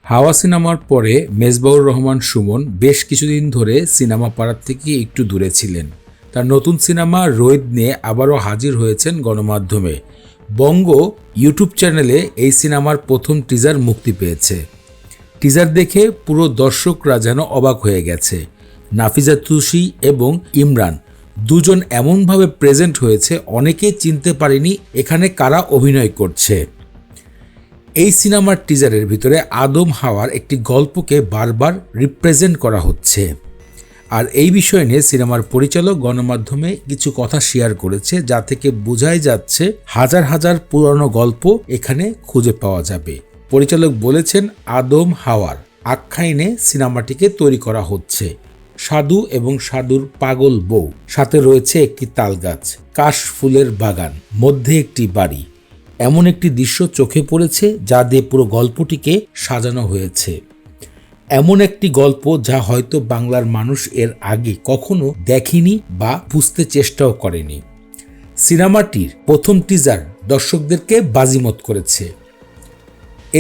হাওয়া সিনেমার পরে মেজবাহুর রহমান সুমন বেশ কিছুদিন ধরে সিনেমা পাড়ার থেকে একটু দূরে ছিলেন। তার নতুন সিনেমা রোহিত নিয়ে আবারও হাজির হয়েছেন গণমাধ্যমে। বঙ্গ ইউটিউব চ্যানেলে এই সিনেমার প্রথম টিজার মুক্তি পেয়েছে। টিজার দেখে পুরো দর্শকরা যেন অবাক হয়ে গেছে। নাফিজা তুষি এবং ইমরান দুজন এমনভাবে প্রেজেন্ট হয়েছে, অনেকেই চিনতে পারেনি এখানে কারা অভিনয় করছে। এই সিনেমার টিজারের ভিতরে আদম হাওয়ার একটি গল্পকে বারবার রিপ্রেজেন্ট করা হচ্ছে। আর এই বিষয় নিয়ে সিনেমার পরিচালক গণমাধ্যমে কিছু কথা শেয়ার করেছে, যা থেকে বোঝাই যাচ্ছে হাজার হাজার পুরনো গল্প এখানে খুঁজে পাওয়া যাবে। পরিচালক বলেছেন আদম হাওয়ার আখ্যায়িনে সিনেমাটিকে তৈরি করা হচ্ছে। সাধু এবং সাধুর পাগল বউ, সাথে রয়েছে একটি তালগাছ, কাশ ফুলের বাগান, মধ্যে একটি বাড়ি। এমন একটি দৃশ্য চোখে পড়েছে যা দিয়ে পুরো গল্পটিকে সাজানো হয়েছে। এমন একটি গল্প যা হয়তো বাংলার মানুষ এর আগে কখনো দেখেনি বা বুঝতে চেষ্টাও করেনি। সিনেমাটির প্রথম টিজার দর্শকদেরকে বাজিমত করেছে।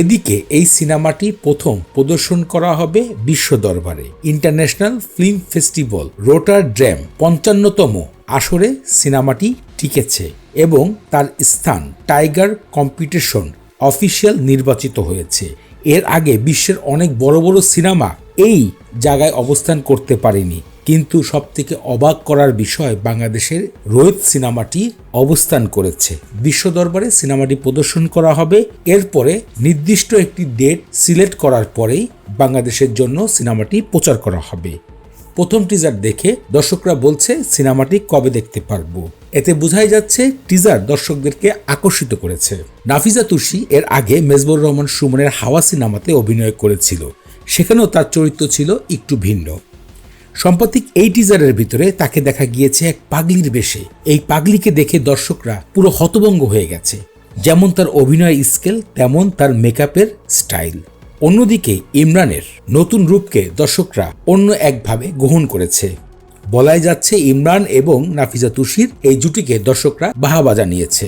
এদিকে এই সিনেমাটি প্রথম প্রদর্শন করা হবে বিশ্ব দরবারে। ইন্টারন্যাশনাল ফিল্ম ফেস্টিভ্যাল রোটারড্যাম 55তম আসরে সিনেমাটি টিকেছে এবং তার স্থান টাইগার কম্পিটিশন অফিসিয়াল নির্বাচিত হয়েছে। এর আগে বিশ্বের অনেক বড় বড় সিনেমা এই জায়গায় অবস্থান করতে পারেনি, কিন্তু সবথেকে অবাক করার বিষয় বাংলাদেশের রোহিত সিনেমাটি অবস্থান করেছে। বিশ্ব দরবারে সিনেমাটি প্রদর্শন করা হবে। এরপরে নির্দিষ্ট একটি ডেট সিলেক্ট করার পরেই বাংলাদেশের জন্য সিনেমাটি প্রচার করা হবে। প্রথম টিজার দেখে দর্শকরা বলছে সিনেমাটি কবে দেখতে পারবো। এতে বোঝাই যাচ্ছে টিজার দর্শকদেরকে আকর্ষিত করেছে। নাফিজা তুষি এর আগে মেজবাহুর রহমান সুমনের হাওয়া সিনেমাতে অভিনয় করেছিল, সেখানেও তার চরিত্র ছিল একটু ভিন্ন। সাম্প্রতিক এই টিজারের ভিতরে তাকে দেখা গিয়েছে এক পাগলির বেশে। এই পাগলিকে দেখে দর্শকরা পুরো হতভম্ব হয়ে গেছে। যেমন তার অভিনয় স্কেল, তেমন তার মেকআপের স্টাইল। অন্যদিকে ইমরানের নতুন রূপকে দর্শকরা অন্য একভাবে গ্রহণ করেছে। বলাই যাচ্ছে ইমরান এবং নাফিজা তুষির এই জুটিকে দর্শকরা বাহবা জানিয়েছে।